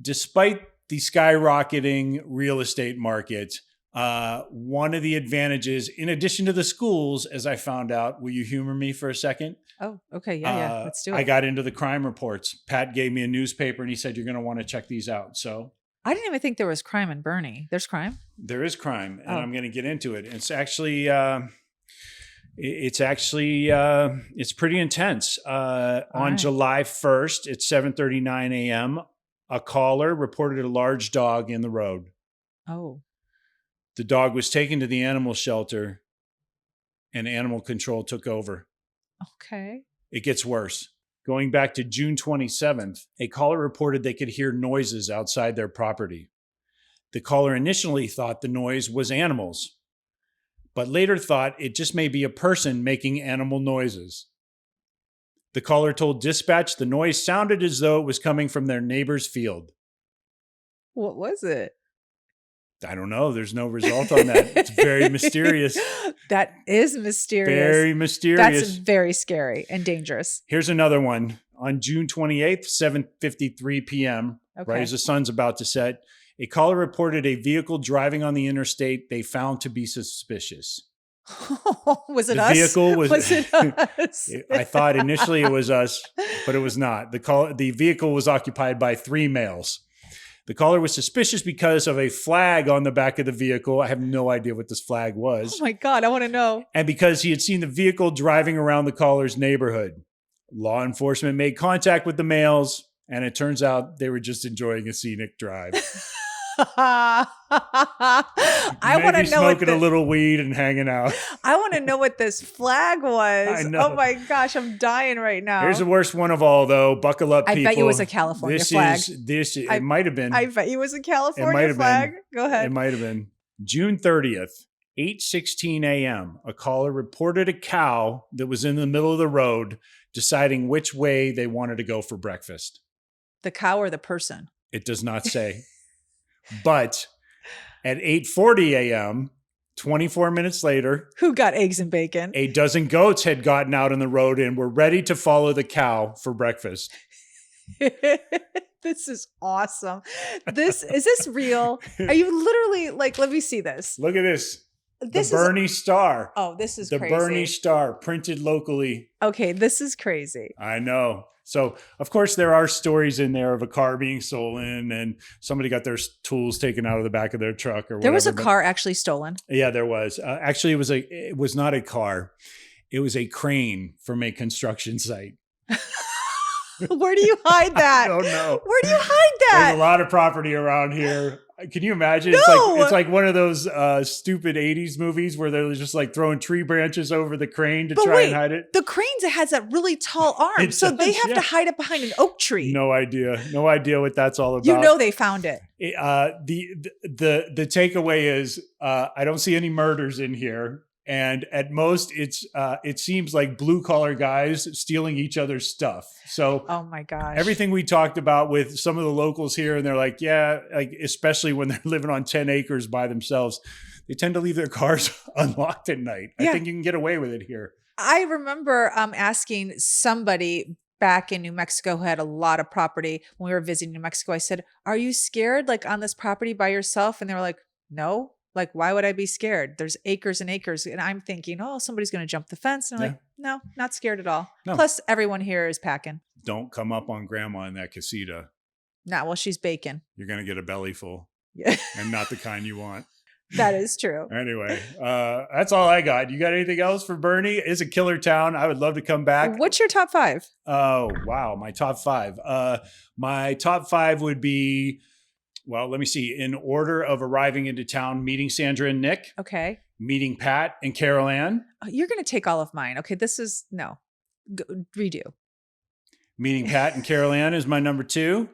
despite the skyrocketing real estate market, one of the advantages, in addition to the schools, as I found out, will you humor me for a second? Oh, okay. Yeah. Let's do it. I got into the crime reports. Pat gave me a newspaper and he said, you're going to want to check these out. So I didn't even think there was crime in Boerne. There's crime? there is crime, and Oh. I'm going to get into it. It's actually, it's pretty intense. On right. July 1st at 7:39 a.m., a caller reported a large dog in the road. Oh. The dog was taken to the animal shelter and animal control took over. Okay. It gets worse. Going back to June 27th, a caller reported they could hear noises outside their property. The caller initially thought the noise was animals, but later thought it just may be a person making animal noises. The caller told dispatch the noise sounded as though it was coming from their neighbor's field. What was it? I don't know. There's no result on that. It's very mysterious. That is mysterious. Very mysterious. That's very scary and dangerous. Here's another one. On June 28th, 7:53 p.m., Okay. right as the sun's about to set, a caller reported a vehicle driving on the interstate they found to be suspicious. Was it The us? vehicle was it us? I thought initially it was us, but it was not. The vehicle was occupied by 3 males. The caller was suspicious because of a flag on the back of the vehicle. I have no idea what this flag was. Oh my God, I want to know. And because he had seen the vehicle driving around the caller's neighborhood. Law enforcement made contact with the males, and it turns out they were just enjoying a scenic drive. I want to Maybe know what smoking a little weed and hanging out. I want to know what this flag was. I know. Oh my gosh, I'm dying right now. Here's the worst one of all, though. Buckle up, people. I bet you it was a California flag. It might have been. I bet you it was a It might California have flag. been. Go ahead. It might have been. June 30th, 8:16 a.m. A caller reported a cow that was in the middle of the road deciding which way they wanted to go for breakfast. The cow or the person? It does not say. But at 8:40 a.m., 24 minutes later, Who got eggs and bacon? a dozen goats had gotten out on the road and were ready to follow the cow for breakfast. This is awesome. Is this real? Are you literally like, let me see this. Look at this. This The Boerne Star. this is The crazy. Boerne Star, printed locally. Okay, this is crazy. I know. So, of course, there are stories in there of a car being stolen and somebody got their tools taken out of the back of their truck or whatever. There was a car actually stolen. Yeah, there was. Actually, it was not a car. It was a crane from a construction site. Where do you hide that? I don't know. Where do you hide There's a that? lot of property around here. Can you imagine? No! It's like one of those stupid 80s movies where they're just like throwing tree branches over the crane to But try wait, and hide it. the cranes, it has that really tall arm, It so they does, have yeah. to hide it behind an oak tree. No idea. No idea what that's all about. You know they found it. The takeaway is I don't see any murders in here. And at most, it seems like blue collar guys stealing each other's stuff. So Oh my gosh. everything we talked about with some of the locals here, and they're like, yeah, like especially when they're living on 10 acres by themselves, they tend to leave their cars unlocked at night. Yeah. I think you can get away with it here. I remember asking somebody back in New Mexico who had a lot of property when we were visiting New Mexico. I said, "Are you scared like on this property by yourself?" And they were like, "No. Like, why would I be scared? There's acres and acres." And I'm thinking, oh, somebody's going to jump the fence. And I'm like, no, not scared at all. No. Plus, everyone here is packing. Don't come up on grandma in that casita. Not while she's baking. You're going to get a belly full Yeah, and not the kind you want. that is true. Anyway, that's all I got. You got anything else for Boerne? It's a killer town. I would love to come back. What's your top 5? Oh, wow. My top 5. My top 5 would be, well, let me see. In order of arriving into town, meeting Sandra and Nick, Okay. meeting Pat and Carol Ann, Oh, you're going to take all of mine. Okay. This is redo. meeting Pat and Carol Ann is my number 2.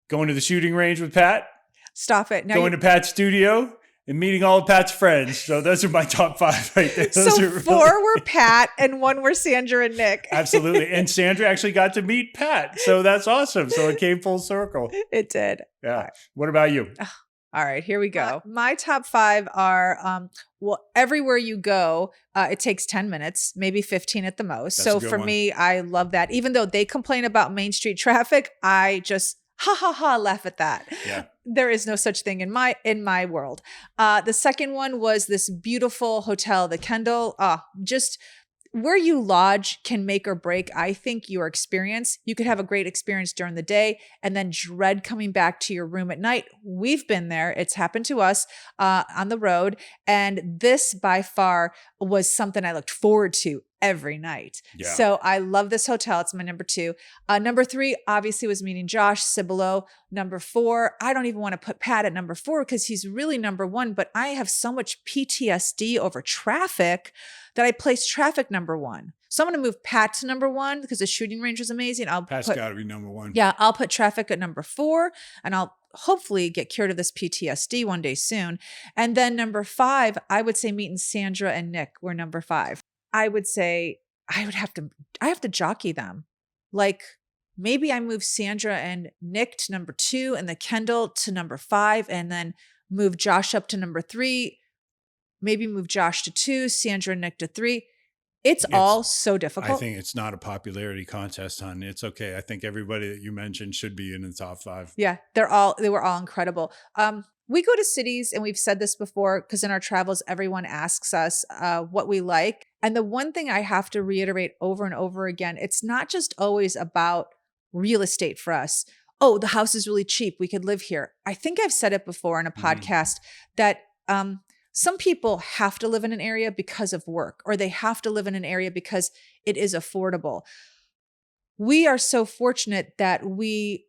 Going to the shooting range with Pat, Stop it. Now going to Pat's studio, and meeting all of Pat's friends. So those are my top 5 right there. Those so are 4 were Pat and 1 were Sandra and Nick. Absolutely. And Sandra actually got to meet Pat. So that's awesome. So it came full circle. It did. Yeah. What about you? All right, here we go. My top 5 are, everywhere you go, it takes 10 minutes, maybe 15 at the most. That's a So good for one. me, I love that. Even though they complain about Main Street traffic, I just laugh at that. Yeah. There is no such thing in my world. The second one was this beautiful hotel, the Kendall. Just where you lodge can make or break, I think, your experience. You could have a great experience during the day and then dread coming back to your room at night. We've been there. It's happened to us on the road. And this by far was something I looked forward to every night. Yeah. So I love this hotel. It's my number 2. Number 3, obviously, was meeting Josh Cibolo. Number 4, I don't even want to put Pat at number 4 because he's really number 1, but I have so much PTSD over traffic that I placed traffic number 1. So I'm going to move Pat to number 1 because the shooting range was amazing. Pat's got to be number 1. Yeah, I'll put traffic at number 4, and I'll hopefully get cured of this PTSD one day soon. And then number 5, I would say meeting Sandra and Nick were number 5. I would say I have to jockey them. Like maybe I move Sandra and Nick to number 2 and the Kendall to number 5, and then move Josh up to number 3. Maybe move Josh to 2, Sandra and Nick to 3. It's all so difficult. I think it's not a popularity contest, hon. It's okay. I think everybody that you mentioned should be in the top 5. Yeah, they were all incredible. We go to cities, and we've said this before because in our travels, everyone asks us what we like. And the one thing I have to reiterate over and over again, it's not just always about real estate for us. Oh, the house is really cheap. We could live here. I think I've said it before in a podcast that some people have to live in an area because of work, or they have to live in an area because it is affordable. We are so fortunate that we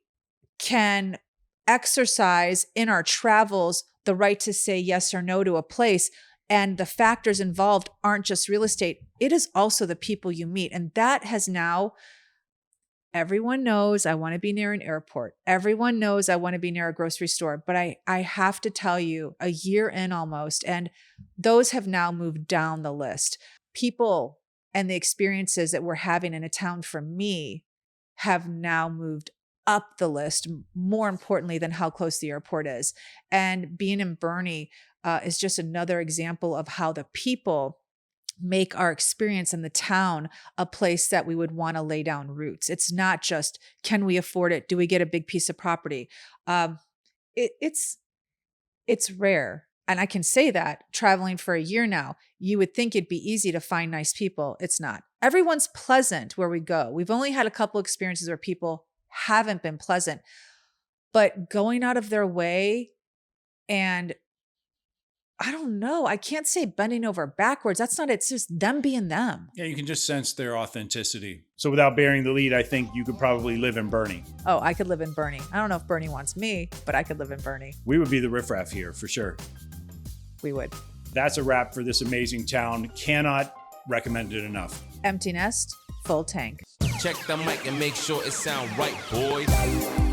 can exercise in our travels the right to say yes or no to a place. And the factors involved aren't just real estate. It is also the people you meet. And that has now, everyone knows I want to be near an airport. Everyone knows I want to be near a grocery store. But I have to tell you, a year in almost, and those have now moved down the list. People and the experiences that we're having in a town for me have now moved up the list, more importantly than how close the airport is. And being in Boerne is just another example of how the people make our experience in the town a place that we would want to lay down roots. It's not just, can we afford it? Do we get a big piece of property? It's rare. And I can say that traveling for a year now, you would think it'd be easy to find nice people. It's not. Everyone's pleasant where we go. We've only had a couple experiences where people haven't been pleasant, but going out of their way, and I don't know, I can't say bending over backwards. That's not it. It's just them being them. Yeah, you can just sense their authenticity. So without bearing the lead, I think you could probably live in Boerne. Oh, I could live in Boerne. I don't know if Boerne wants me, but I could live in Boerne. We would be the riffraff here for sure. We would. That's a wrap for this amazing town. Cannot recommend it enough. Empty nest, full tank. Check the mic and make sure it sound right, boys.